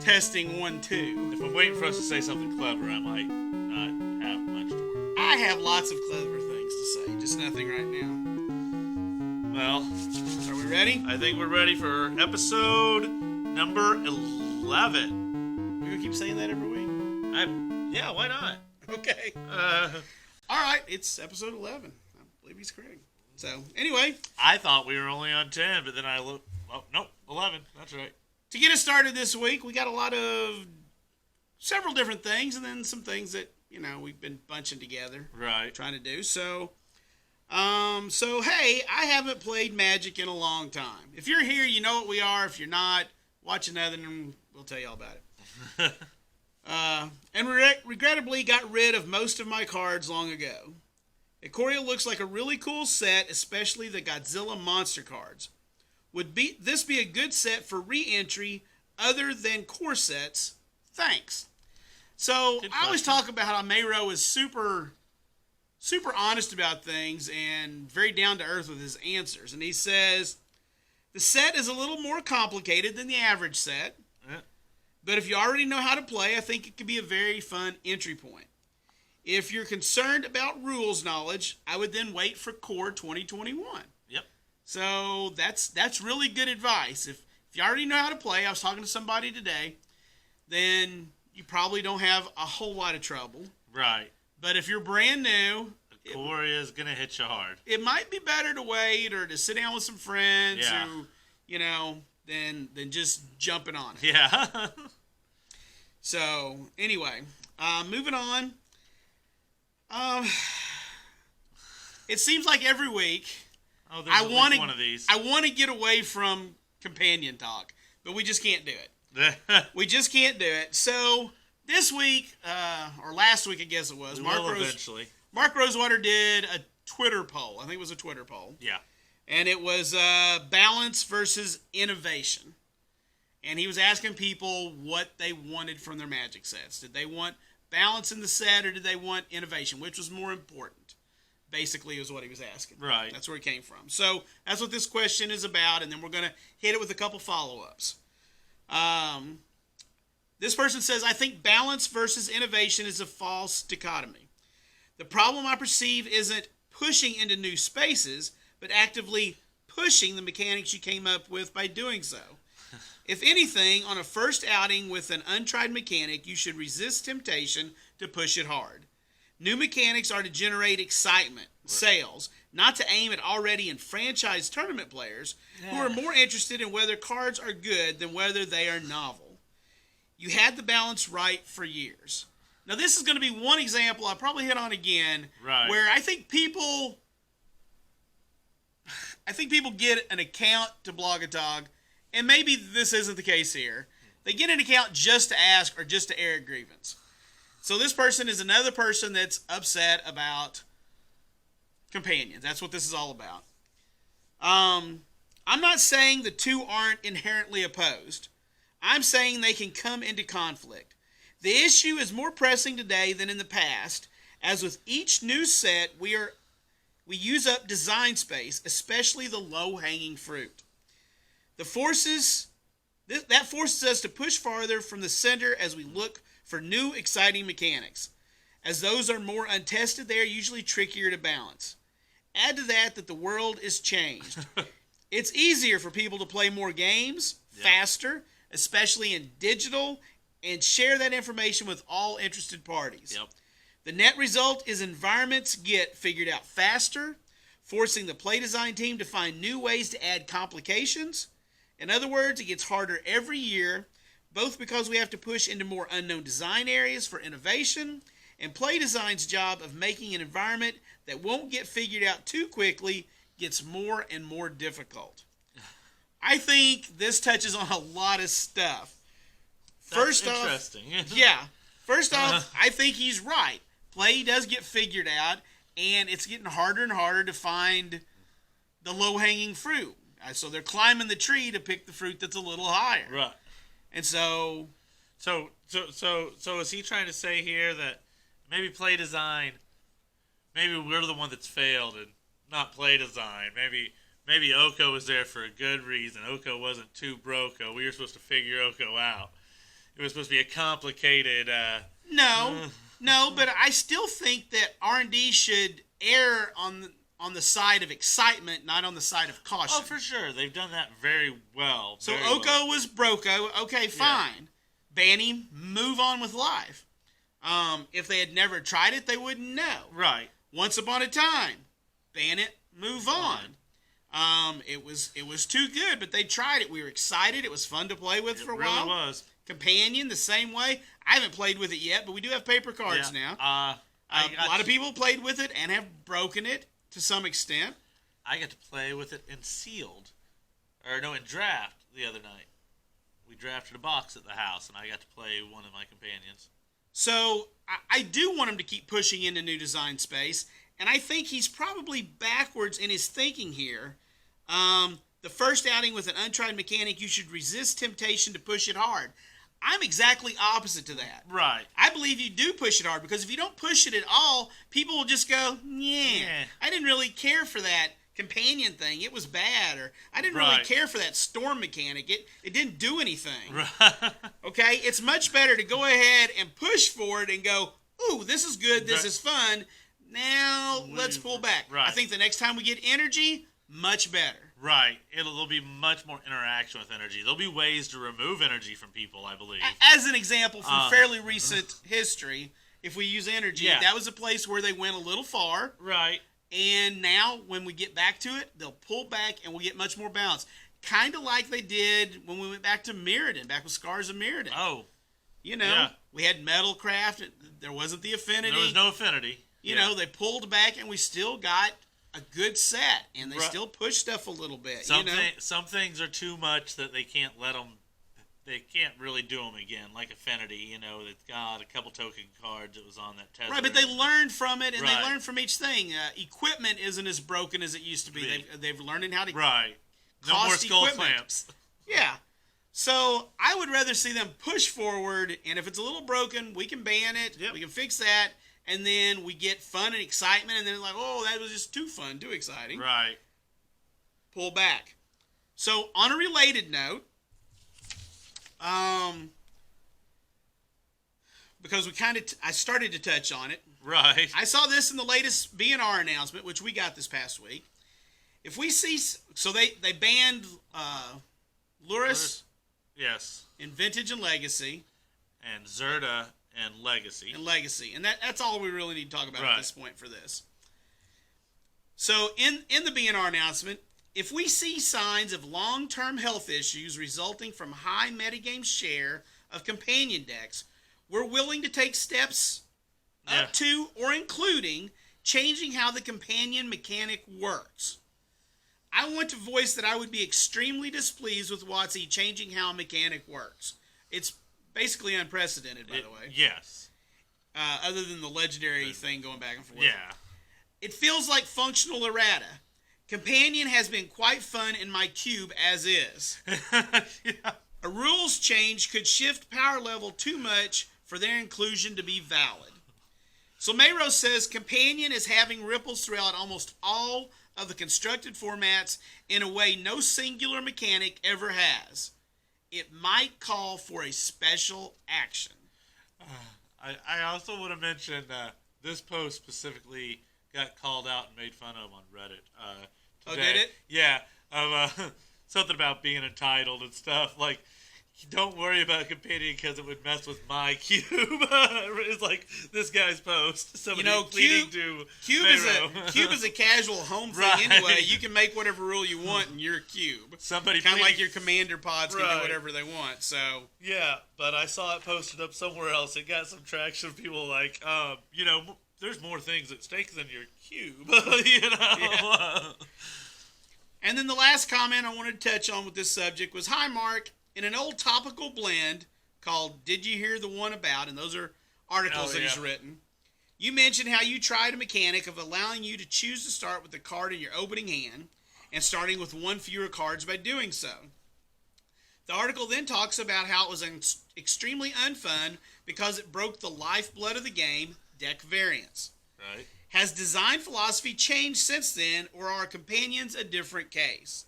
Testing 1, 2. If I'm waiting for us to say something clever, I might not have much to work. I have lots of clever things to say, just nothing right now. Well, are we ready? I think we're ready for episode number 11. We're going to keep saying that every week? Yeah, why not? Okay. All right, it's episode 11. I believe he's correct. So, anyway. I thought we were only on 10, but then I looked. Oh, nope, 11. That's right. To get us started this week, we got several different things, and then some things that, we've been bunching together. Right. Trying to do. So, hey, I haven't played Magic in a long time. If you're here, you know what we are. If you're not, watch another, and we'll tell you all about it. And regrettably got rid of most of my cards long ago. Ikoria looks like a really cool set, especially the Godzilla monster cards. Would this be a good set for re-entry other than core sets? Thanks. So I always talk about how Maro is super honest about things and very down to earth with his answers. And he says, the set is a little more complicated than the average set. Yeah. But if you already know how to play, I think it could be a very fun entry point. If you're concerned about rules knowledge, I would then wait for Core 2021. Yep. So that's really good advice. If you already know how to play, I was talking to somebody today, then you probably don't have a whole lot of trouble. Right. But if you're brand new, Core is going to hit you hard. It might be better to wait or to sit down with some friends who, than just jumping on it. Yeah. So, anyway, moving on. It seems like every week I want one of these. I want to get away from companion talk, but we just can't do it. We just can't do it. So, this week, or last week I guess it was, Mark Rosewater did a Twitter poll. I think it was a Twitter poll. Yeah. And it was balance versus innovation. And he was asking people what they wanted from their Magic sets. Did they want balance in the set or did they want innovation? Which was more important? Basically is what he was asking. Right. That's where it came from. So that's what this question is about. And then we're going to hit it with a couple follow-ups. This person says, I think balance versus innovation is a false dichotomy. The problem I perceive isn't pushing into new spaces, but actively pushing the mechanics you came up with by doing so. If anything, on a first outing with an untried mechanic, you should resist temptation to push it hard. New mechanics are to generate excitement, sales, not to aim at already enfranchised tournament players who are more interested in whether cards are good than whether they are novel. You had the balance right for years. Now, this is going to be one example I'll probably hit on again, where I think people get an account to Blogatog, and maybe this isn't the case here. They get an account just to ask or just to air a grievance. So this person is another person that's upset about companions. That's what this is all about. I'm not saying the two aren't inherently opposed. I'm saying they can come into conflict. The issue is more pressing today than in the past, as with each new set, we use up design space, especially the low-hanging fruit. That forces us to push farther from the center as we look for new, exciting mechanics. As those are more untested, they are usually trickier to balance. Add to that the world is changed. It's easier for people to play more games, faster, especially in digital, and share that information with all interested parties. Yep. The net result is environments get figured out faster, forcing the play design team to find new ways to add complications. In other words, it gets harder every year, both because we have to push into more unknown design areas for innovation, and play design's job of making an environment that won't get figured out too quickly gets more and more difficult. I think this touches on a lot of stuff. That's interesting. First off, I think he's right. Play does get figured out, and it's getting harder and harder to find the low-hanging fruit. So they're climbing the tree to pick the fruit that's a little higher. Right. And so is he trying to say here that maybe play design, maybe we're the one that's failed and not play design. Maybe Oko was there for a good reason. Oko wasn't too broke. We were supposed to figure Oko out. it was supposed to be a complicated. No, but I still think that R&D should err on the side of excitement, not on the side of caution. Oh, for sure, they've done that very well. So Oko was Broco. Okay, fine. Ban him. Move on with life. If they had never tried it, they wouldn't know. Right. Once upon a time, ban it. Move on. It was too good, but they tried it. We were excited. It was fun to play with for a while. It really was. Companion, the same way. I haven't played with it yet, but we do have paper cards now. A lot of people played with it and have broken it to some extent. I got to play with it in sealed, in draft the other night. We drafted a box at the house, and I got to play one of my companions. So I do want him to keep pushing into new design space, and I think he's probably backwards in his thinking here. The first outing with an untried mechanic, you should resist temptation to push it hard. I'm exactly opposite to that. Right. I believe you do push it hard, because if you don't push it at all, people will just go, yeah. I didn't really care for that companion thing. It was bad. Or I didn't really care for that storm mechanic. It didn't do anything. Right. Okay? It's much better to go ahead and push for it and go, ooh, this is good, this is fun. Now, let's pull back. Right. I think the next time we get energy, much better. Right. There'll be much more interaction with energy. There'll be ways to remove energy from people, I believe. As an example from fairly recent history, if we use energy, that was a place where they went a little far. Right. And now, when we get back to it, they'll pull back and we'll get much more balance. Kind of like they did when we went back to Mirrodin, back with Scars of Mirrodin. Oh. We had Metalcraft. There wasn't the affinity. There was no affinity. You know, they pulled back and we still got a good set. And they still push stuff a little bit. Some things are too much that they can't let them. They can't really do them again, like Affinity, it's got a couple token cards that was on that test. Right, but they learned from it, and they learned from each thing. Equipment isn't as broken as it used to be. They've learned how to no more skull clamps. Yeah. So I would rather see them push forward, and if it's a little broken, we can ban it. Yep. We can fix that, and then we get fun and excitement, and then it's like, oh, that was just too fun, too exciting. Right. Pull back. So on a related note, because I started to touch on it. Right. I saw this in the latest BNR announcement, which we got this past week. If we see, so they banned Luris. Yes. In Vintage and Legacy. And Zerta and Legacy. And that's all we really need to talk about at this point for this. So in the BNR announcement, if we see signs of long-term health issues resulting from high metagame share of companion decks, we're willing to take steps up to or including changing how the companion mechanic works. I want to voice that I would be extremely displeased with WotC changing how a mechanic works. It's basically unprecedented, by the way. Yes. Other than the legendary thing going back and forth. Yeah. It feels like functional errata. Companion has been quite fun in my cube as is. A rules change could shift power level too much for their inclusion to be valid. So Maro says Companion is having ripples throughout almost all of the constructed formats in a way no singular mechanic ever has. It might call for a special action. I also want to mention this post specifically got called out and made fun of on Reddit today. Oh, did it? Yeah. Something about being entitled and stuff. Like, don't worry about Companion because it would mess with my cube. It's like this guy's post. Somebody Cube is a casual home thing anyway. You can make whatever rule you want in your cube. Somebody kind of like your commander pods can do whatever they want. So yeah, but I saw it posted up somewhere else. It got some traction. People like, there's more things at stake than your cube. Yeah. And then the last comment I wanted to touch on with this subject was, hi, Mark. In an old topical blend called Did You Hear the One About? And those are articles that he's written. You mentioned how you tried a mechanic of allowing you to choose to start with the card in your opening hand and starting with one fewer cards by doing so. The article then talks about how it was extremely unfun because it broke the lifeblood of the game, deck variance. Right. Has design philosophy changed since then, or are companions a different case?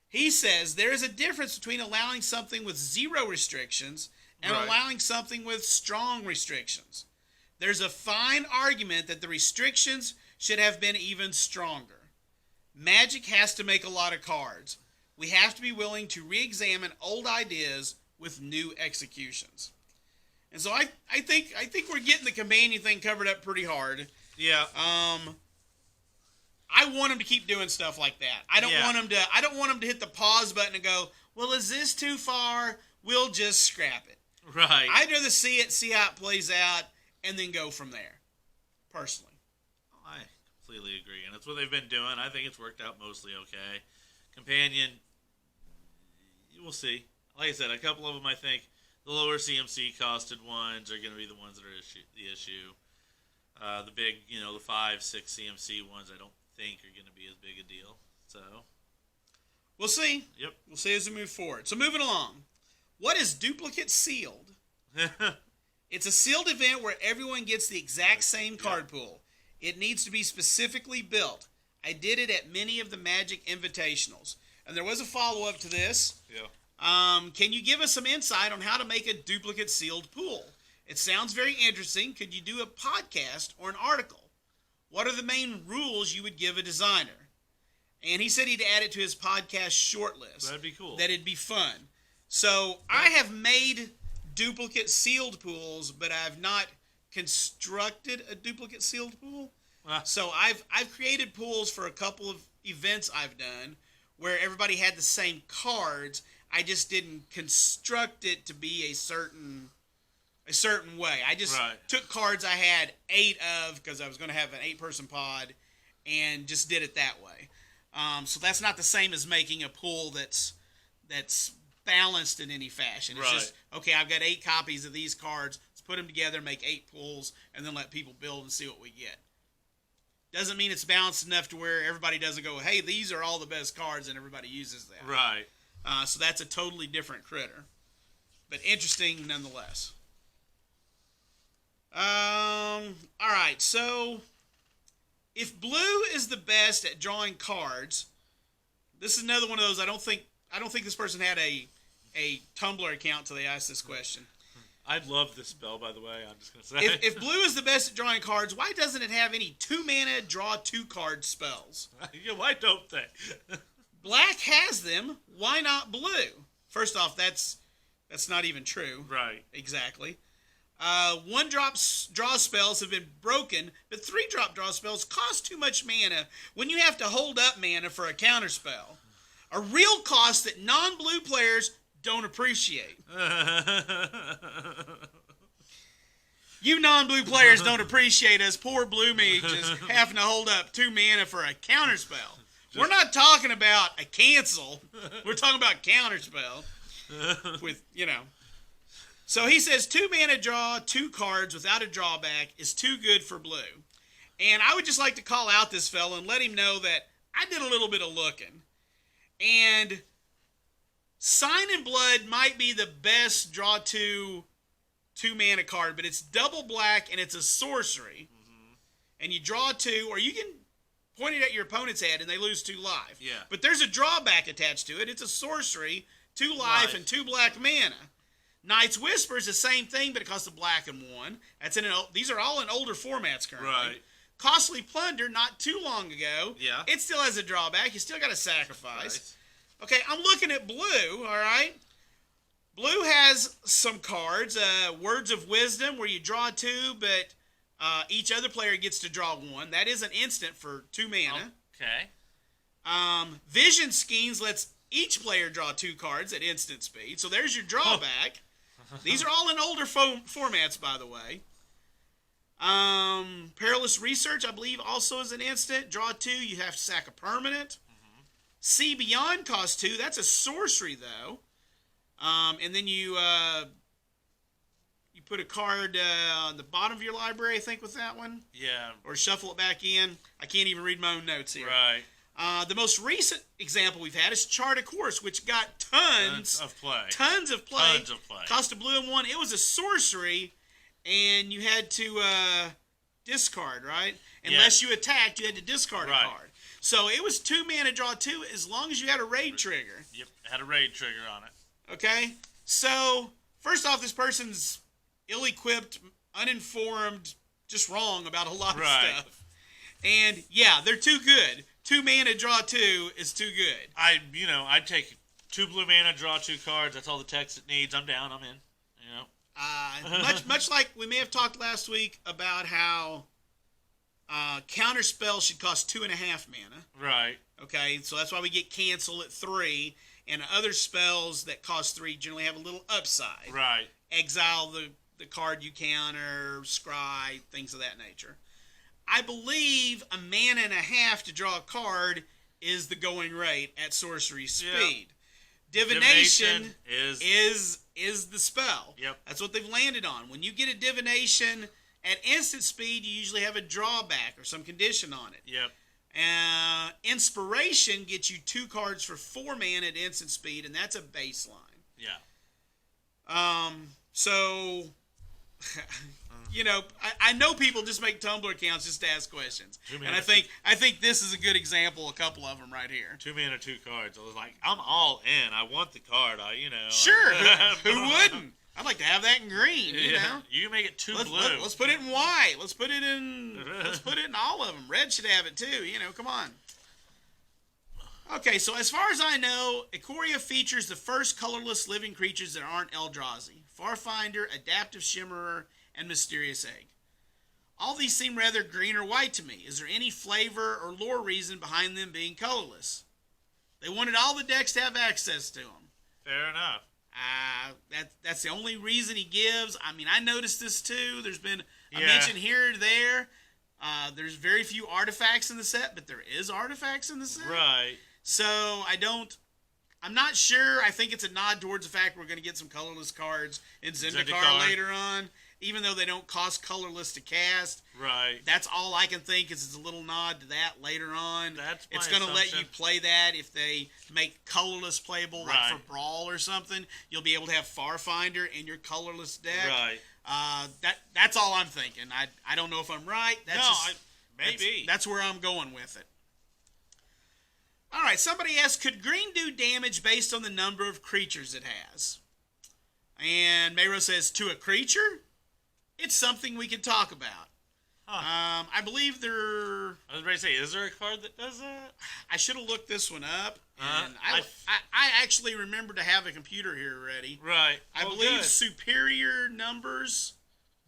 He says there is a difference between allowing something with zero restrictions and Right. allowing something with strong restrictions. There's a fine argument that the restrictions should have been even stronger. Magic has to make a lot of cards. We have to be willing to re-examine old ideas with new executions. And so I think we're getting the companion thing covered up pretty hard. Yeah. I want them to keep doing stuff like that. I don't want them to hit the pause button and go, "Well, is this too far? We'll just scrap it." Right. I'd rather see how it plays out, and then go from there. Personally. I completely agree, and that's what they've been doing. I think it's worked out mostly okay. Companion, we'll see. Like I said, a couple of them, I think, the lower CMC costed ones are going to be the ones that are the issue. The big, the 5, 6 CMC ones, I don't think are going to be as big a deal. So, we'll see. Yep. We'll see as we move forward. So moving along. What is duplicate sealed? It's a sealed event where everyone gets the exact same card pool. It needs to be specifically built. I did it at many of the Magic Invitationals. And there was a follow-up to this. Yeah. Can you give us some insight on how to make a duplicate sealed pool? It sounds very interesting. Could you do a podcast or an article? What are the main rules you would give a designer? And he said he'd add it to his podcast short list. That'd be cool. That it'd be fun. So I have made duplicate sealed pools, but I've not constructed a duplicate sealed pool. So I've created pools for a couple of events I've done where everybody had the same cards. I just didn't construct it to be a certain way. I just took cards I had 8 of because I was going to have an 8-person pod and just did it that way. So that's not the same as making a pool that's balanced in any fashion. It's just, okay, I've got 8 copies of these cards. Let's put them together, make 8 pools, and then let people build and see what we get. Doesn't mean it's balanced enough to where everybody doesn't go, hey, these are all the best cards, and everybody uses that. Right. So that's a totally different critter. But interesting nonetheless. All right, so if blue is the best at drawing cards, this is another one of those I don't think this person had a Tumblr account until they asked this question. I love this spell, by the way. I'm just going to say. If blue is the best at drawing cards, why doesn't it have any 2-mana draw 2-card spells? Yeah, why don't they? Black has them. Why not blue? First off, that's not even true. Right. Exactly. 1-drop draw spells have been broken, but 3-drop draw spells cost too much mana when you have to hold up mana for a counterspell. A real cost that non-blue players don't appreciate. You non-blue players don't appreciate us poor blue me just having to hold up 2 mana for a counterspell. We're not talking about a cancel. We're talking about counterspell. With, So he says 2 mana draw 2 cards without a drawback is too good for blue. And I would just like to call out this fellow and let him know that I did a little bit of looking. And Sign in Blood might be the best draw 2 mana card, but it's double black and it's a sorcery. Mm-hmm. And you draw 2, or you can point it at your opponent's head and they lose 2 life. Yeah. But there's a drawback attached to it. It's a sorcery, 2 life and 2 black mana. Knight's Whisper is the same thing, but it costs a black and 1. These are all in older formats currently. Right. Costly Plunder, not too long ago. Yeah. It still has a drawback. You still got to sacrifice. Right. Okay, I'm looking at blue, all right? Blue has some cards. Words of Wisdom, where you draw 2, but each other player gets to draw 1. That is an instant for 2 mana. Okay. Vision Schemes lets each player draw 2 cards at instant speed. So there's your drawback. These are all in older formats, by the way. Perilous Research, I believe, also is an instant. Draw 2, you have to sack a permanent. See Beyond costs 2. That's a sorcery, though. And then you put a card on the bottom of your library, I think, with that one. Yeah. Or shuffle it back in. I can't even read my own notes here. Right. The most recent example we've had is Chart a Course, which got tons of play. Tons of play. Cost a blue and 1. It was a sorcery, and you had to discard, right? Unless you attacked, you had to discard a card. So it was 2 mana draw 2 as long as you had a raid trigger. Yep, had a raid trigger on it. Okay? So first off, this person's ill-equipped, uninformed, just wrong about a lot of stuff. And, yeah, they're too good. 2 mana, draw 2 is too good. I'd take 2 blue mana, draw 2 cards. That's all the text it needs. I'm down. I'm in. Much like we may have talked last week about how counter spells should cost 2.5 mana. Right. Okay, so that's why we get cancel at 3, and other spells that cost 3 generally have a little upside. Right. Exile the card you counter, scry, things of that nature. I believe 1.5 mana to draw a card is the going rate at sorcery speed. Divination is the spell. Yep. That's what they've landed on. When you get a divination at instant speed, you usually have a drawback or some condition on it. Yep. Inspiration gets you 2 cards for 4 mana at instant speed, and that's a baseline. Yeah. So, I know people just make Tumblr accounts just to ask questions. And I think this is a good example, a couple of them right here. 2 mana, 2 cards. I was like, I'm all in. I want the card. Sure. Who wouldn't? I'd like to have that in green, you know? You can make it 2 blue. Let's put it in white. Let's put it in all of them. Red should have it too, come on. Okay, so as far as I know, Ikoria features the first colorless living creatures that aren't Eldrazi. Farfinder, Adaptive Shimmerer, and Mysterious Egg. All these seem rather green or white to me. Is there any flavor or lore reason behind them being colorless? They wanted all the decks to have access to them. Fair enough. That's the only reason he gives. I mean, I noticed this too. There's been a mention here or there. There's very few artifacts in the set, but there is artifacts in the set. Right. So I'm not sure. I think it's a nod towards the fact we're going to get some colorless cards in Zendikar later on, even though they don't cost colorless to cast. Right. That's all I can think is it's a little nod to that later on. It's going to let you play that if they make colorless playable, like for Brawl or something. You'll be able to have Farfinder in your colorless deck. Right. That's all I'm thinking. I don't know if I'm right. Maybe. That's where I'm going with it. All right, somebody asked, could green do damage based on the number of creatures it has? And Maro says, to a creature? It's something we could talk about. Huh. I believe I was ready to say, is there a card that does that? I should have looked this one up. And I actually remember to have a computer here ready. Right. I believe Superior Numbers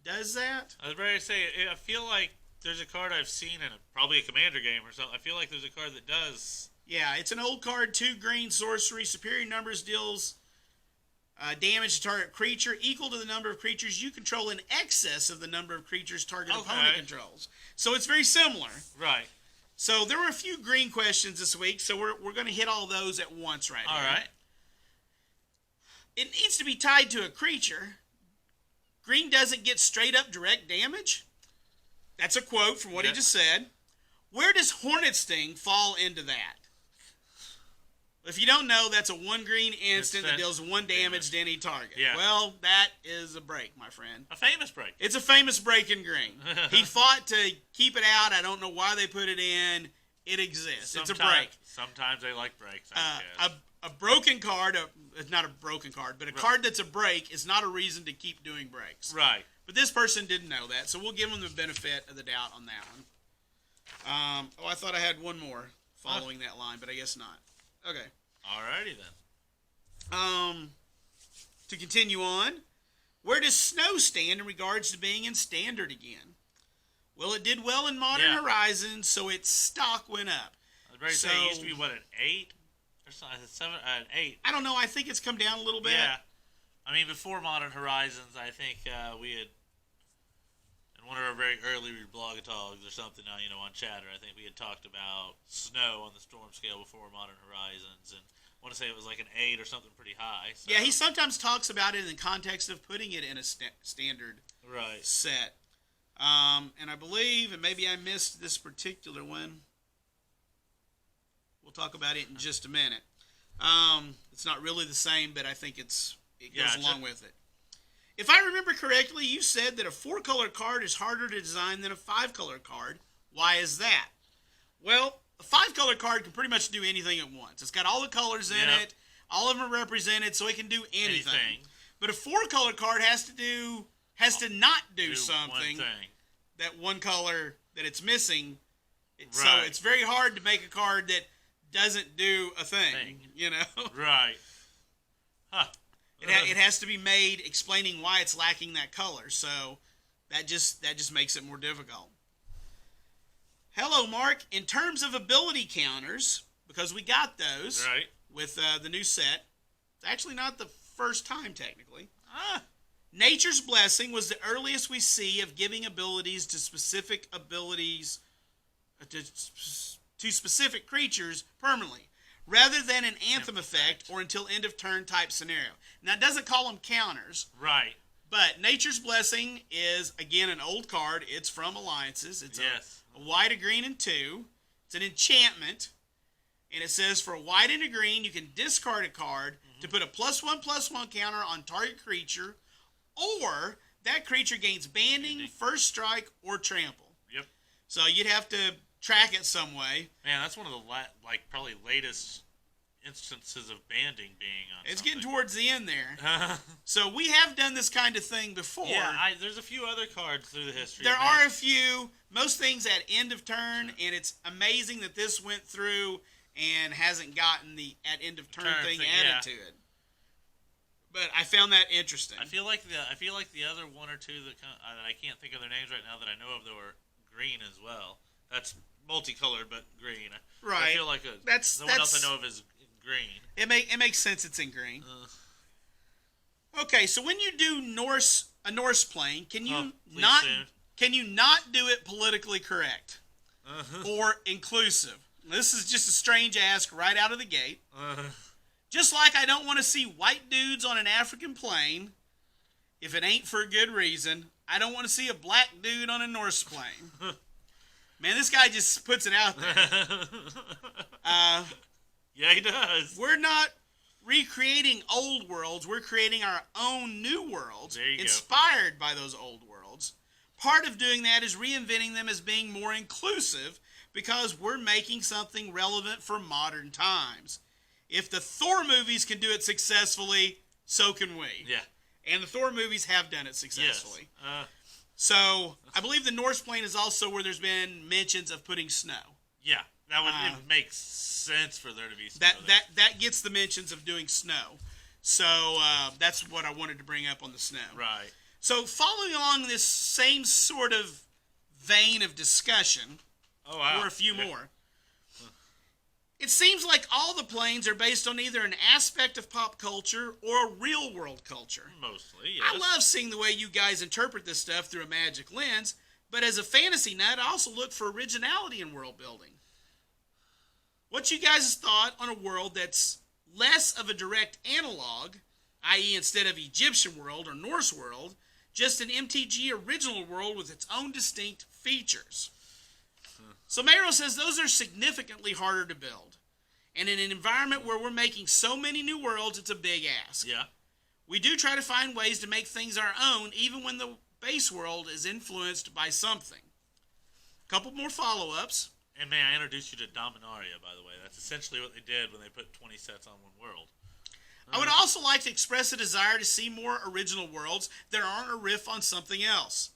does that. I was ready to say, I feel like there's a card I've seen in probably a Commander game or something. I feel like there's a card that does. Yeah, it's an old card, 2 green sorcery. Superior Numbers deals damage to target creature equal to the number of creatures you control in excess of the number of creatures target opponent controls. So it's very similar. Right. So there were a few green questions this week, so we're going to hit all those at once right now. All right. It needs to be tied to a creature. Green doesn't get straight up direct damage. That's a quote from what he just said. Where does Hornet Sting fall into that? If you don't know, that's a 1 green instant that deals 1 damage to any target. Yeah. Well, that is a break, my friend. A famous break. It's a famous break in green. He fought to keep it out. I don't know why they put it in. It exists. It's a break. Sometimes they like breaks, I guess. A broken card, not a broken card, but a card that's a break is not a reason to keep doing breaks. Right. But this person didn't know that, so we'll give them the benefit of the doubt on that one. I thought I had one more following that line, but I guess not. Okay. Alrighty then. To continue on, where does Snow stand in regards to being in Standard again? Well, it did well in Modern Horizons, so its stock went up. I was ready to say it used to be, what, an 8? Or something, 7, an 8. I don't know. I think it's come down a little bit. Yeah. I mean, before Modern Horizons, I think we had, in one of our very early Reblogatog's or something, on Chatter, I think we had talked about snow on the storm scale before Modern Horizons, and I want to say it was like an 8 or something pretty high. So. Yeah, he sometimes talks about it in the context of putting it in a standard set. And I believe, and maybe I missed this particular one, we'll talk about it in just a minute. It's not really the same, but I think it goes along with it. If I remember correctly, you said that a 4-color card is harder to design than a 5-color card. Why is that? Well, a 5-color card can pretty much do anything at once. It's got all the colors in it. All of them are represented, so it can do anything. But a 4-color card has to not do something. One thing. That one color that it's missing. Right. So it's very hard to make a card that doesn't do a thing. You know. Right. Huh. It has to be made explaining why it's lacking that color. So that just makes it more difficult. Hello, Mark. In terms of ability counters, because we got those with the new set, it's actually not the first time technically. Nature's Blessing was the earliest we see of giving abilities to specific to specific creatures permanently, rather than an anthem effect or until end of turn type scenario. Now it doesn't call them counters. Right. But Nature's Blessing is, again, an old card. It's from Alliances. It's a white, a green, and 2. It's an enchantment. And it says, for a white and a green, you can discard a card to put a +1/+1 counter on target creature, or that creature gains banding, first strike, or trample. Yep. So you'd have to track it some way. Man, that's one of the probably latest instances of banding being on. It's getting towards the end there. So we have done this kind of thing before. Yeah, there's a few other cards through the history. There are a few. Most things at end of turn, and it's amazing that this went through and hasn't gotten the at end of turn thing added to it. But I found that interesting. I feel like the other one or two that I can't think of their names right now that I know of that were green as well. That's multicolored but green. Right. I feel like that's one else I know of is green. It makes sense. It's in green. Okay, so when you do a Norse plane, can you not do it politically correct or inclusive? This is just a strange ask right out of the gate. Just like I don't want to see white dudes on an African plane, if it ain't for a good reason. I don't want to see a black dude on a Norse plane. Man, this guy just puts it out there. Yeah, he does. We're not recreating old worlds. We're creating our own new worlds, inspired by those old worlds. Part of doing that is reinventing them as being more inclusive, because we're making something relevant for modern times. If the Thor movies can do it successfully, so can we. Yeah. And the Thor movies have done it successfully. Yes. So, I believe the Norse plane is also where there's been mentions of putting snow. Yeah, that would it makes sense for there to be snow. That gets the mentions of doing snow. So, that's what I wanted to bring up on the snow. Right. So, following along this same sort of vein of discussion, or a few more, it seems like all the planes are based on either an aspect of pop culture or a real-world culture. Mostly, yes. I love seeing the way you guys interpret this stuff through a magic lens, but as a fantasy nut, I also look for originality in world building. What's you guys' thought on a world that's less of a direct analog, i.e. instead of Egyptian world or Norse world, just an MTG original world with its own distinct features? So Maro says those are significantly harder to build. And in an environment where we're making so many new worlds, it's a big ask. Yeah. We do try to find ways to make things our own, even when the base world is influenced by something. A couple more follow-ups. And may I introduce you to Dominaria, by the way. That's essentially what they did when they put 20 sets on one world. I would also like to express a desire to see more original worlds that aren't a riff on something else.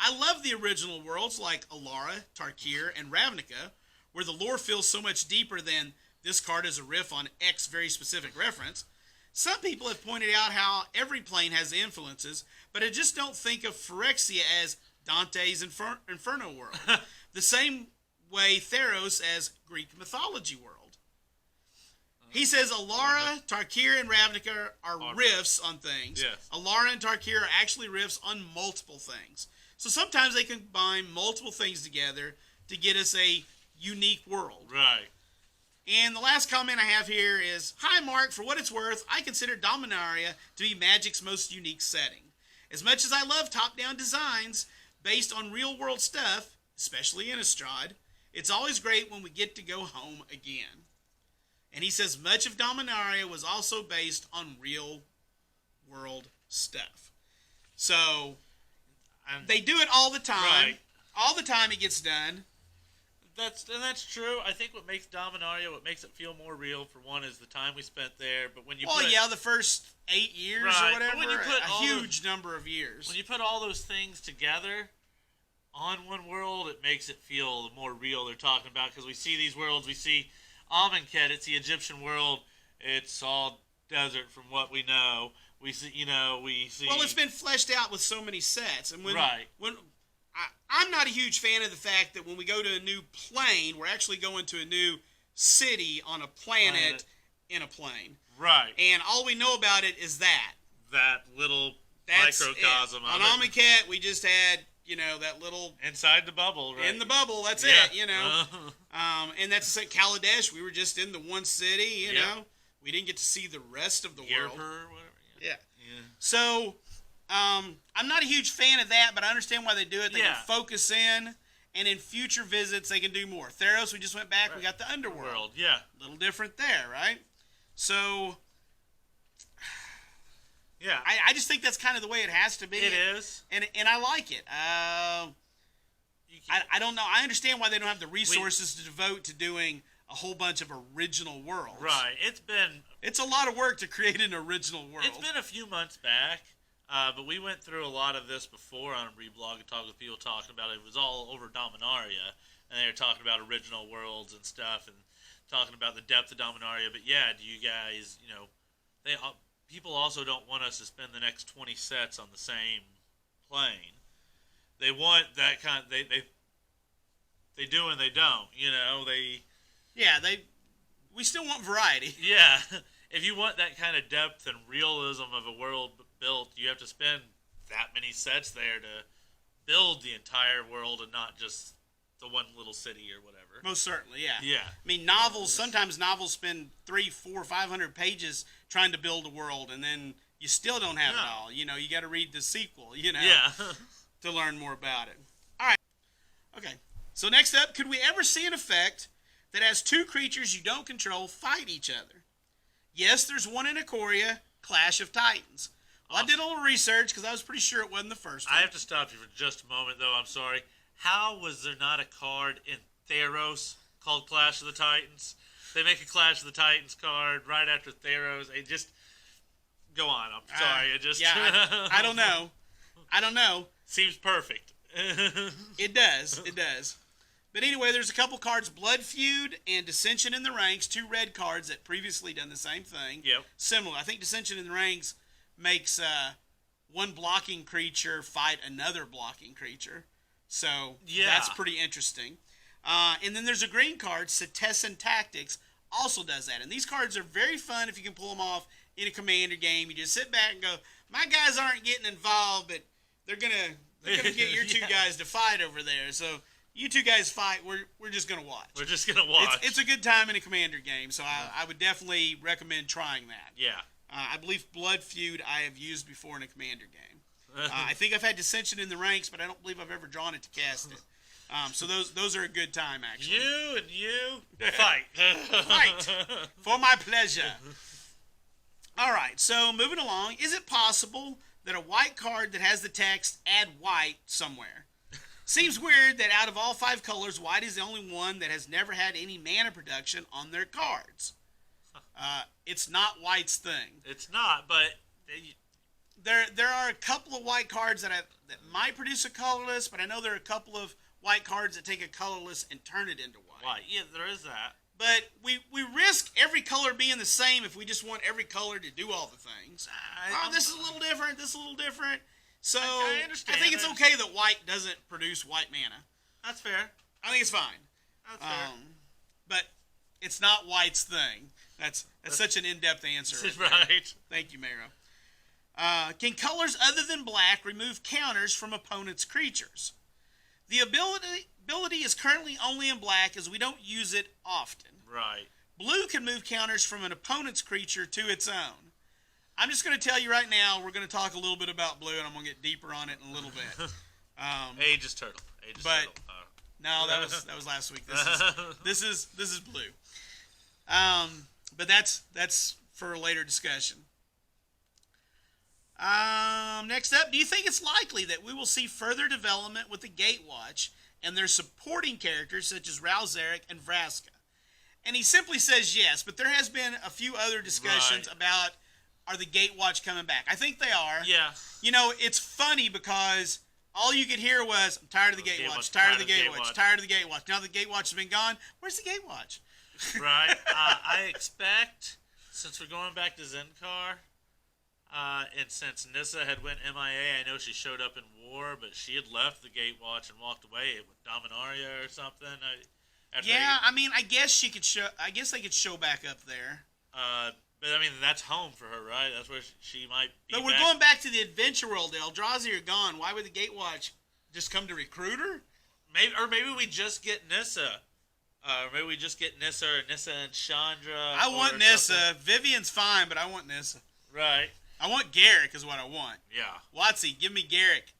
I love the original worlds like Alara, Tarkir, and Ravnica, where the lore feels so much deeper than this card is a riff on X very specific reference. Some people have pointed out how every plane has influences, but I just don't think of Phyrexia as Dante's Inferno world. The same way Theros as Greek mythology world. He says Alara, Tarkir, and Ravnica are riffs on things. Yes. Alara and Tarkir are actually riffs on multiple things. So sometimes they combine multiple things together to get us a unique world. Right. And the last comment I have here is, hi Mark, for what it's worth, I consider Dominaria to be Magic's most unique setting. As much as I love top-down designs based on real-world stuff, especially Innistrad, it's always great when we get to go home again. And he says much of Dominaria was also based on real-world stuff. So they do it all the time. Right. All the time it gets done. That's true. I think what makes Dominaria, what makes it feel more real, for one, is the time we spent there. But when you the first 8 years or whatever, when you put a huge number of years. When you put all those things together on one world, it makes it feel the more real they're talking about. Because we see these worlds, we see Amonkhet, it's the Egyptian world. It's all desert from what we know. We see. Well, it's been fleshed out with so many sets, and when I'm not a huge fan of the fact that when we go to a new plane, we're actually going to a new city on a planet in a plane. Right. And all we know about it is that. That little microcosm of it. On Amonkhet, we just had, that little... Inside the bubble, right? In the bubble, that's it, and that's the same. Kaladesh, we were just in the one city, you know. We didn't get to see the rest of the world. Whatever. Yeah. So... I'm not a huge fan of that, but I understand why they do it. They can focus in, and in future visits, they can do more. Theros, we just went back. Right. We got the Underworld. Yeah. A little different there, right? So, yeah. I just think that's kind of the way it has to be. It is. And I like it. I don't know. I understand why they don't have the resources to devote to doing a whole bunch of original worlds. Right. It's a lot of work to create an original world. It's been a few months back. But we went through a lot of this before on Reblogatog with people talking about it. It was all over Dominaria, and they were talking about original worlds and stuff, and talking about the depth of Dominaria. But yeah, do you guys, people also don't want us to spend the next 20 sets on the same plane. They want that kind. They do and they don't. We still want variety. Yeah, if you want that kind of depth and realism of a world built, you have to spend that many sets there to build the entire world and not just the one little city or whatever. Most certainly, yeah. Yeah. I mean, sometimes novels spend 300, 400, 500 pages trying to build a world, and then you still don't have it all. You got to read the sequel, to learn more about it. All right. Okay. So next up, could we ever see an effect that has two creatures you don't control fight each other? Yes, there's one in Ikoria, Clash of Titans. Well, I did a little research because I was pretty sure it wasn't the first one. I have to stop you for just a moment, though. I'm sorry. How was there not a card in Theros called Clash of the Titans? They make a Clash of the Titans card right after Theros. It just... Go on. I'm sorry. I don't know. Seems perfect. It does. But anyway, there's a couple cards, Blood Feud and Dissension in the Ranks, two red cards that previously done the same thing. Yep. Similar. I think Dissension in the Ranks makes one blocking creature fight another blocking creature. So that's pretty interesting. And then there's a green card, Setessan Tactics, also does that. And these cards are very fun if you can pull them off in a Commander game. You just sit back and go, my guys aren't getting involved, but they're gonna get your two guys to fight over there. So you two guys fight. We're just gonna watch. We're just gonna watch. It's a good time in a Commander game. So I would definitely recommend trying that. Yeah. I believe Blood Feud I have used before in a Commander game. I think I've had Dissension in the Ranks, but I don't believe I've ever drawn it to cast it. So those are a good time, actually. You fight. Fight for my pleasure. All right, so moving along, is it possible that a white card that has the text "add white" somewhere? Seems weird that out of all 5 colors, white is the only one that has never had any mana production on their cards. It's not white's thing. It's not, but there are a couple of white cards that might produce a colorless, but I know there are a couple of white cards that take a colorless and turn it into white. White, yeah, there is that. But we risk every color being the same if we just want every color to do all the things. This is a little different. This is a little different. So I understand. I think it's okay that white doesn't produce white mana. That's fair. I think it's fine. That's fair. But it's not white's thing. That's such an in-depth answer. Right. Thank you, Maro. Can colors other than black remove counters from opponents' creatures? The ability is currently only in black as we don't use it often. Right. Blue can move counters from an opponent's creature to its own. I'm just going to tell you right now, we're going to talk a little bit about blue, and I'm going to get deeper on it in a little bit. Aegis Turtle. Turtle. No, that was last week. This is blue. But that's for a later discussion. Next up, do you think it's likely that we will see further development with the Gatewatch and their supporting characters such as Ralzeric and Vraska? And he simply says yes, but there has been a few other discussions about, are the Gatewatch coming back? I think they are. Yeah. You know, it's funny because all you could hear was, I'm tired of the Gatewatch, tired of the Gatewatch, tired of the Gatewatch. Now the Gatewatch has been gone. Where's the Gatewatch? Right. I expect, since we're going back to Zendikar, and since Nissa had went MIA, I know she showed up in War, but she had left the Gatewatch and walked away with Dominaria or something. I mean, I guess she could show. I guess they could show back up there. But I mean, that's home for her, right? That's where she might be. But we're going back to the Adventure World. The Eldrazi are gone. Why would the Gatewatch just come to recruit her? Maybe we just get Nissa. Maybe we just get Nissa or Nissa and Chandra. I want Nissa. Vivian's fine, but I want Nissa. Right. I want Garrick is what I want. Yeah. Watsy, give me Garrick.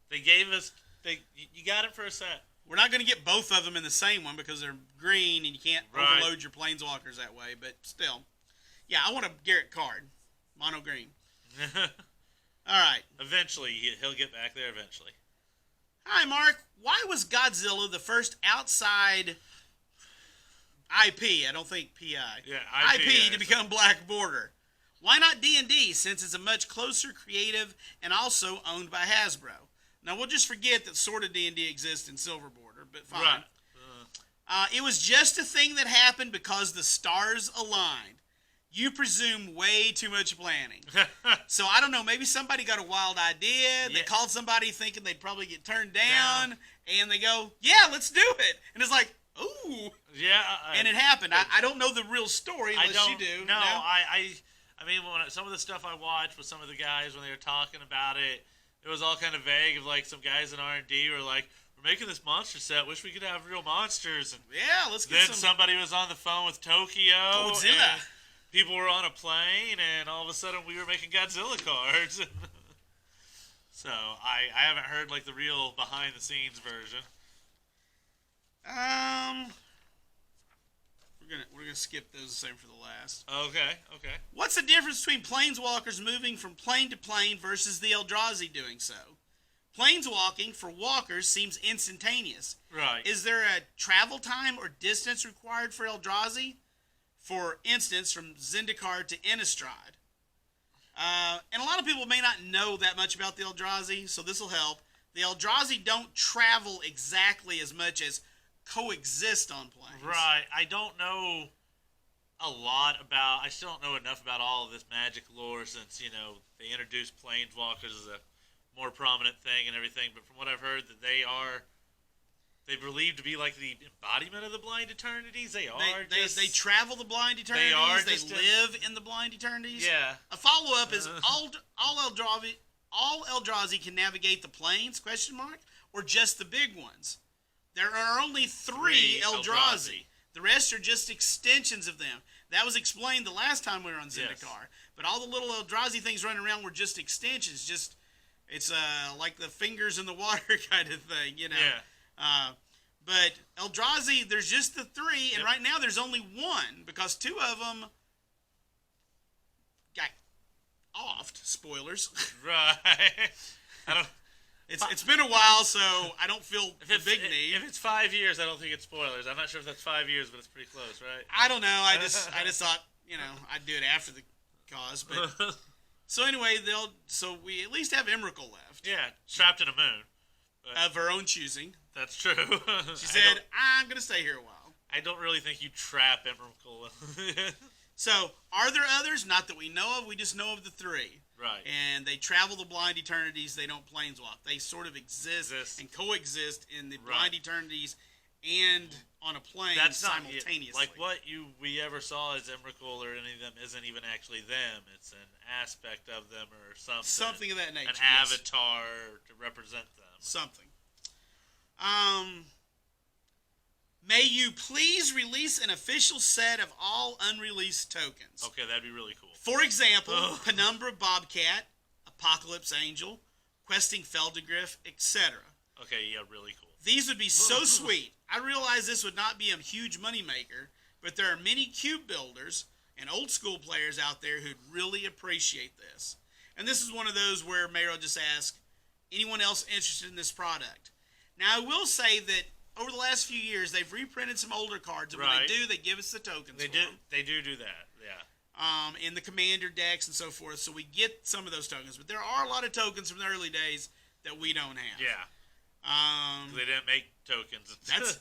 They gave us. You got it for a set. We're not going to get both of them in the same one because they're green and you can't overload your planeswalkers that way. But still, yeah, I want a Garrick card, mono green. All right. Eventually, he'll get back there. Eventually. Hi, Mark. Why was Godzilla the first outside IP? I don't think PI. Yeah, IP to become Black Border. Why not D&D, since it's a much closer creative and also owned by Hasbro? Now, we'll just forget that sort of D&D exists in Silver Border, but fine. Right. It was just a thing that happened because the stars aligned. You presume way too much planning. So, I don't know, maybe somebody got a wild idea. They called somebody thinking they'd probably get turned down, and they go, yeah, let's do it. And it's like, ooh. Yeah. And it happened. I don't know the real story unless you do. No, I mean, some of the stuff I watched with some of the guys when they were talking about it, it was all kind of vague. Of like some guys in R&D were like, "We're making this monster set. Wish we could have real monsters." And yeah, let's get then somebody was on the phone with Tokyo. Godzilla. And people were on a plane, and all of a sudden we were making Godzilla cards. So I haven't heard like the real behind the scenes version. We're gonna skip those and save for the last. Okay. What's the difference between planeswalkers moving from plane to plane versus the Eldrazi doing so? Planeswalking for walkers seems instantaneous. Right. Is there a travel time or distance required for Eldrazi? For instance, from Zendikar to Innistrad. And a lot of people may not know that much about the Eldrazi, so this will help. The Eldrazi don't travel exactly as much as coexist on planes. Right. I don't know a lot about. I still don't know enough about all of this Magic lore since they introduced planeswalkers as a more prominent thing and everything. But from what I've heard, that they believe to be like the embodiment of the blind eternities. They travel the blind eternities. They live in the blind eternities. Yeah. A follow up is all Eldrazi can navigate the planes? Question mark, or just the big ones? There are only three Eldrazi. The rest are just extensions of them. That was explained the last time we were on Zendikar. Yes. But all the little Eldrazi things running around were just extensions. It's like the fingers in the water kind of thing, Yeah. But Eldrazi, there's just the three, and right now there's only one because two of them got offed. Spoilers. Right. I don't. It's been a while, so I don't feel the big need. If it's 5 years, I don't think it's spoilers. I'm not sure if that's 5 years, but it's pretty close, right? I don't know. I just thought I'd do it after the cause. But so anyway, so we at least have Emrakul left. Yeah, trapped in a moon of her own choosing. That's true. She said, "I'm gonna stay here a while." I don't really think you trap Emrakul. So, are there others? Not that we know of. We just know of the three. Right. And they travel the blind eternities. They don't planeswalk. They sort of exist and coexist in the blind eternities and on a plane simultaneously. Like what we ever saw as Emrakul or any of them isn't even actually them. It's an aspect of them or something. Something of that nature. An avatar to represent them. Something. May you please release an official set of all unreleased tokens. Okay, that'd be really cool. For example, Penumbra Bobcat, Apocalypse Angel, Questing Feldegriff, etc. Okay, yeah, really cool. These would be so sweet. I realize this would not be a huge moneymaker, but there are many cube builders and old school players out there who'd really appreciate this. And this is one of those where Maro just asked, anyone else interested in this product? Now, I will say that over the last few years, they've reprinted some older cards, and when they do, they give us the tokens They for do. them. They do that. Yeah. In the commander decks and so forth, so we get some of those tokens. But there are a lot of tokens from the early days that we don't have. Yeah. They didn't make tokens.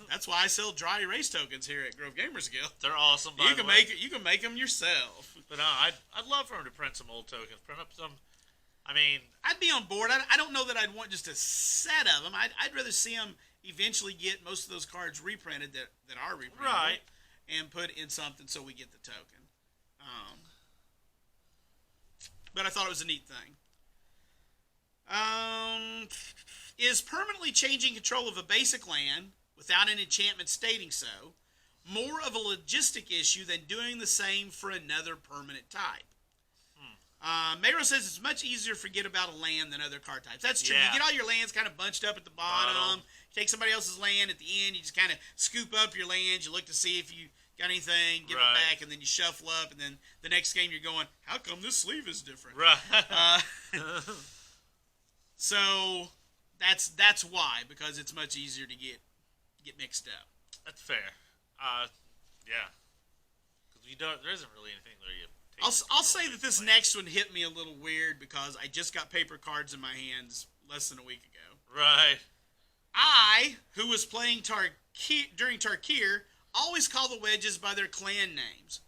That's why I sell dry erase tokens here at Grove Gamers Guild. They're awesome. You can make them yourself. But I'd love for them to print some old tokens. Print up some. I mean, I'd be on board. I don't know that I'd want just a set of them. I'd rather see them eventually get most of those cards reprinted that are reprinted, right, and put in something so we get the token. But I thought it was a neat thing. Is permanently changing control of a basic land without an enchantment stating so more of a logistic issue than doing the same for another permanent type? Maro says it's much easier to forget about a land than other card types. That's true. Yeah. You get all your lands kind of bunched up at the bottom. Take somebody else's land at the end. You just kind of scoop up your lands. You look to see if you got anything, give it back, and then you shuffle up. And then the next game you're going, how come this sleeve is different? Right. So that's why, because it's much easier to get mixed up. That's fair. Yeah. Because there isn't really anything there you. I'll say that this next one hit me a little weird because I just got paper cards in my hands less than a week ago. Right. I, who was playing during Tarkir, always call the wedges by their clan names.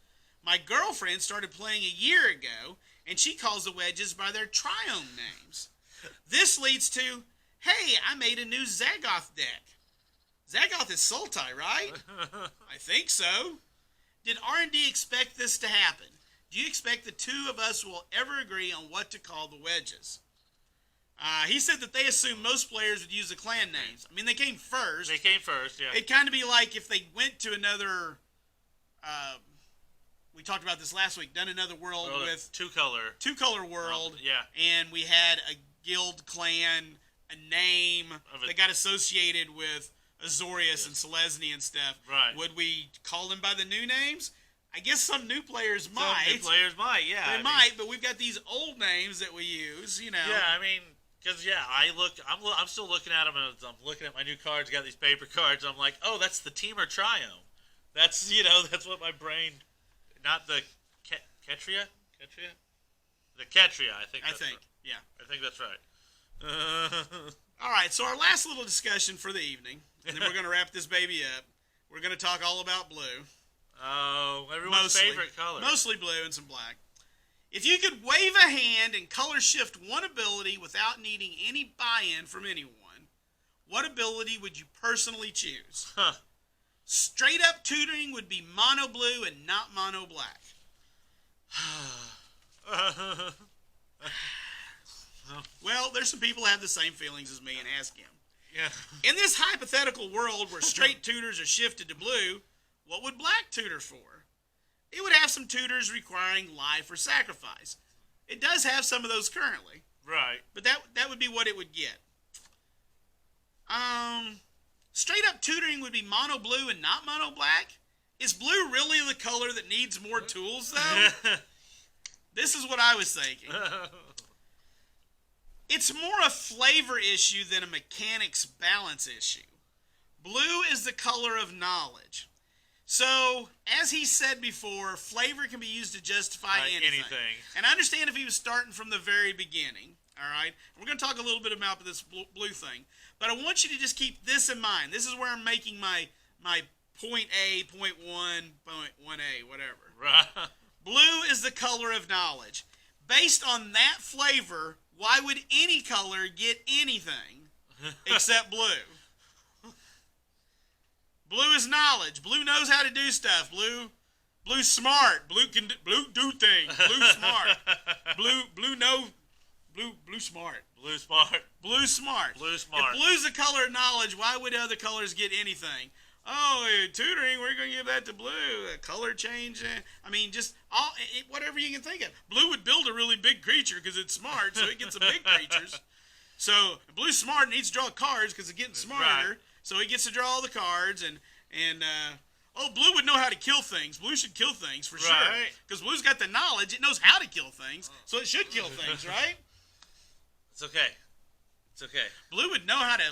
My girlfriend started playing a year ago, and she calls the wedges by their triome names. This leads to, hey, I made a new Zagoth deck. Zagoth is Sultai, right? I think so. Did R&D expect this to happen? Do you expect the two of us will ever agree on what to call the wedges? He said that they assumed most players would use the clan names. I mean, they came first. They came first, yeah. It'd kind of be like if they went to another... we talked about this last week. Done another world with... Two-color world. Yeah. And we had a guild clan, a name that got associated with Azorius and Selesny and stuff. Right. Would we call them by the new names? I guess some new players might. Some new players might, yeah. They might, but we've got these old names that we use, you know. Yeah, I mean, because, yeah, I'm still looking at them, and I'm looking at my new cards, got these paper cards, I'm like, oh, that's the Teamer Triome. That's, that's what my brain, not the Ketria? The Ketria, I think, yeah. I think that's right. All right, so our last little discussion for the evening, and then we're going to wrap this baby up. We're going to talk all about blue. Oh, everyone's favorite color. Mostly blue and some black. If you could wave a hand and color shift one ability without needing any buy-in from anyone, what ability would you personally choose? Huh. Straight up tutoring would be mono blue and not mono black. Well, there's some people who have the same feelings as me, and ask him. Yeah. In this hypothetical world where straight tutors are shifted to blue, what would black tutor for? It would have some tutors requiring life or sacrifice. It does have some of those currently. Right. But that would be what it would get. Straight up tutoring would be mono blue and not mono black. Is blue really the color that needs more tools, though? This is what I was thinking. It's more a flavor issue than a mechanics balance issue. Blue is the color of knowledge. So, as he said before, flavor can be used to justify anything. And I understand if he was starting from the very beginning, all right? We're going to talk a little bit about this blue thing. But I want you to just keep this in mind. This is where I'm making my point A, point 1, point 1A, whatever. Right. Blue is the color of knowledge. Based on that flavor, why would any color get anything except blue? Blue is knowledge. Blue knows how to do stuff. Blue's smart. Blue do things. Blue smart. Blue smart. Blue smart. Blue smart. Blue smart. If blue's the color of knowledge, why would other colors get anything? Oh, tutoring, we're going to give that to blue. A color change. I mean, just whatever you can think of. Blue would build a really big creature because it's smart, so it gets the big creatures. So, blue's smart and needs to draw cards because it's getting smarter. Right. So, he gets to draw all the cards. And blue would know how to kill things. Blue should kill things for sure. Because blue's got the knowledge. It knows how to kill things, so it should kill things, right? It's okay. It's okay. Blue would know how to,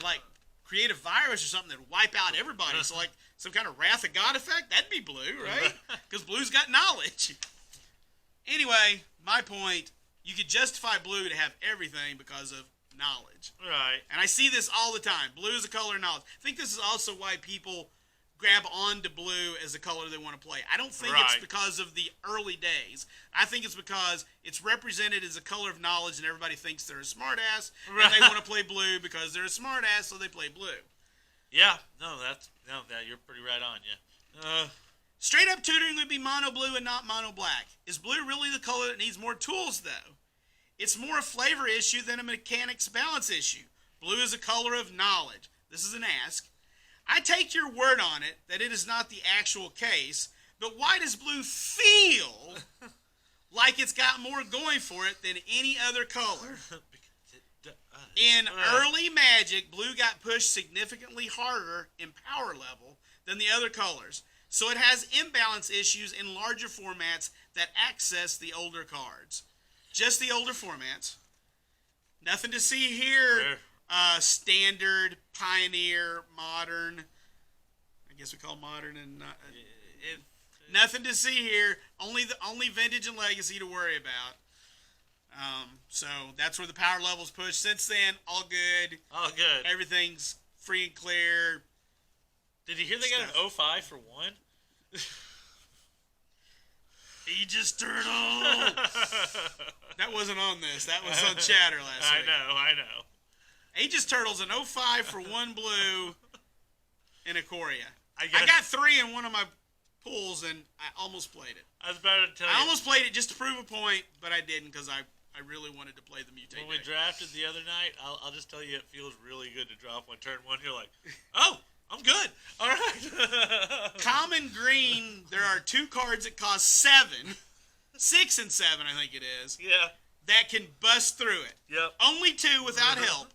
create a virus or something that would wipe out everybody. So, like, some kind of Wrath of God effect? That'd be blue, right? Because blue's got knowledge. Anyway, my point, you could justify blue to have everything because of knowledge. Right. And I see this all the time. Blue is a color of knowledge. I think this is also why people grab on to blue as a color they want to play. I don't think it's because of the early days. I think it's because it's represented as a color of knowledge and everybody thinks they're a smartass and they want to play blue because they're a smartass, so they play blue. Yeah. No, you're pretty right on, yeah. Straight up tutoring would be mono blue and not mono black. Is blue really the color that needs more tools, though? It's more a flavor issue than a mechanics balance issue. Blue is a color of knowledge. This is an ask. I take your word on it that it is not the actual case, but why does blue feel like it's got more going for it than any other color? In early Magic, blue got pushed significantly harder in power level than the other colors, so it has imbalance issues in larger formats that access the older cards. Just the older formats. Nothing to see here. Standard, Pioneer, Modern. I guess we call Modern and not. Nothing to see here. Only Vintage and Legacy to worry about. So that's where the power levels push. Since then, all good. All good. Everything's free and clear. Did you hear they got an 05 for one? Aegis Turtle! That wasn't on this. That was on Chatter last week. I know. Aegis Turtle's an 05 for one blue in Ikoria. I got 3 in one of my pools, and I almost played it. I was about to tell you. I almost played it just to prove a point, but I didn't because I really wanted to play the Mutate. When we drafted the other night, I'll just tell you it feels really good to drop one turn one. You're like, oh, I'm good. All right. Common green, there are 2 cards that cost 7. 6 and 7, I think it is. Yeah. That can bust through it. Yep. Only 2 without help.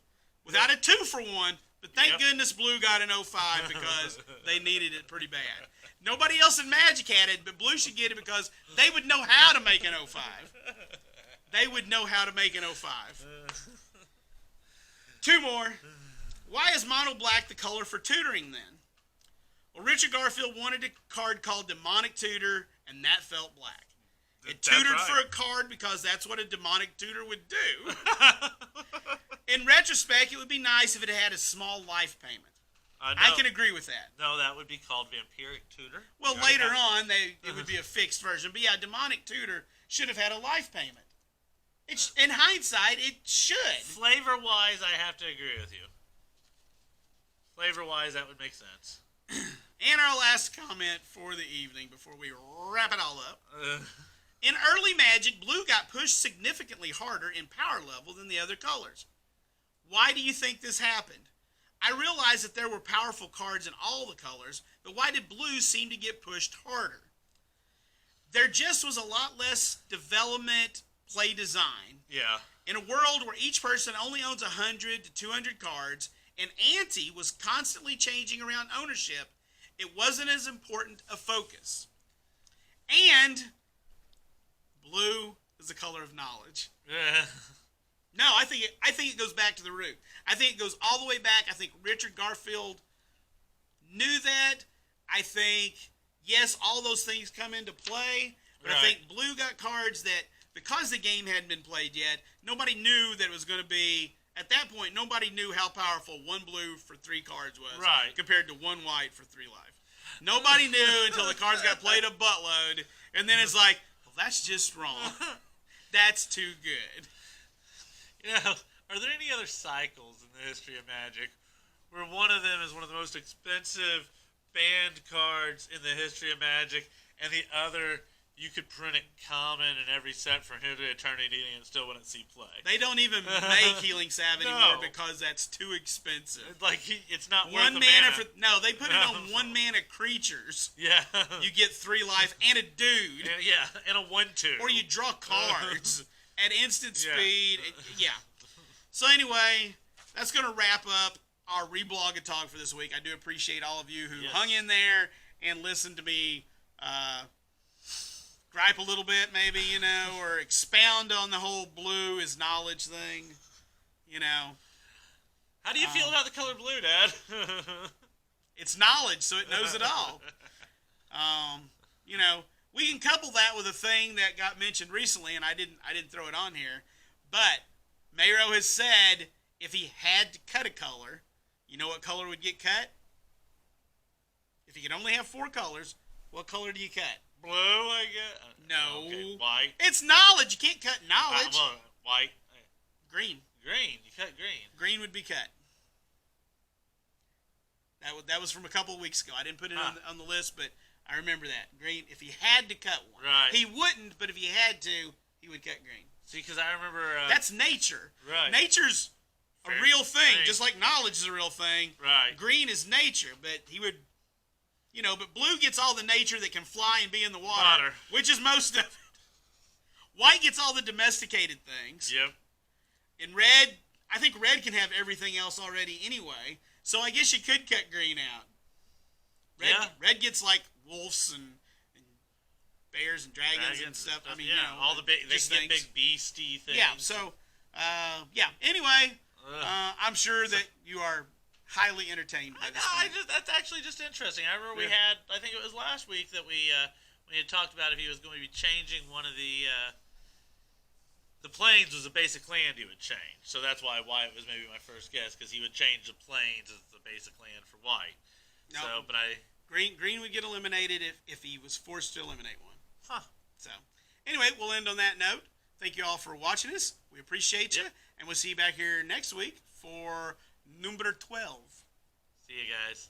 Without a 2 for 1. But thank goodness blue got an 05 because they needed it pretty bad. Nobody else in Magic had it, but blue should get it because they would know how to make an 05. They would know how to make an 05. 2 more. Why is mono black the color for tutoring then? Well, Richard Garfield wanted a card called Demonic Tutor, and that felt black. It tutored for a card because that's what a demonic tutor would do. In retrospect, it would be nice if it had a small life payment. I can agree with that. No, that would be called Vampiric Tutor. Well, later on, it would be a fixed version. But yeah, Demonic Tutor should have had a life payment. In hindsight, it should. Flavor-wise, I have to agree with you. Flavor-wise, that would make sense. And our last comment for the evening before we wrap it all up. In early Magic, blue got pushed significantly harder in power level than the other colors. Why do you think this happened? I realize that there were powerful cards in all the colors, but why did blue seem to get pushed harder? There just was a lot less development play design. Yeah. In a world where each person only owns 100 to 200 cards, and ante was constantly changing around ownership, it wasn't as important a focus. And blue is the color of knowledge. No, I think it goes back to the root. I think it goes all the way back. I think Richard Garfield knew that. I think, yes, all those things come into play, but I think blue got cards that, because the game hadn't been played yet, nobody knew that it was going to be, at that point, nobody knew how powerful 1 blue for 3 cards was compared to 1 white for 3 life. Nobody knew until the cards got played a buttload, and then it's like, well, that's just wrong. That's too good. You know, are there any other cycles in the history of Magic where one of them is one of the most expensive banned cards in the history of Magic, and the other you could print it common in every set from here to eternity and it still wouldn't see play? They don't even make Healing Salve anymore because that's too expensive. Like, it's not worth 1 the mana. No, they put it on 1 mana creatures. Yeah. You get 3 life and a dude. And a 1/2. Or you draw cards at instant speed. Yeah. So anyway, that's going to wrap up our Reblogatog for this week. I do appreciate all of you who hung in there and listened to me gripe a little bit, maybe, or expound on the whole blue is knowledge thing, How do you feel about the color blue, Dad? It's knowledge, so it knows it all. You know, we can couple that with a thing that got mentioned recently, and I didn't throw it on here, but Maro has said if he had to cut a color, you know what color would get cut? If he could only have 4 colors, what color do you cut? Blue, I guess. No. Okay, white. It's knowledge. You can't cut knowledge. Well, white. Green. Green. You cut green. Green would be cut. That was from a couple of weeks ago. I didn't put it on the list, but I remember that. Green, if he had to cut one. Right. He wouldn't, but if he had to, he would cut green. See, because I remember... That's nature. Right. Nature's a real thing, just like knowledge is a real thing. Right. Green is nature, but he would... You know, but blue gets all the nature that can fly and be in the water. Which is most of it. White gets all the domesticated things. Yep. And red, I think red can have everything else already anyway. So I guess you could cut green out. Red gets like wolves and bears and dragons and stuff. I mean, yeah, you know, all the big, they get big beastie things. Yeah. So, Anyway, I'm sure that you are highly entertained by this. That's actually just interesting. I remember we had, I think it was last week that we had talked about if he was going to be changing one of the planes was a basic land he would change. So that's why White was maybe my first guess, because he would change the planes as the basic land for White. No, so, but Green would get eliminated if he was forced to eliminate one. Huh. So, anyway, we'll end on that note. Thank you all for watching us. We appreciate you, and we'll see you back here next week for number 12. See you guys.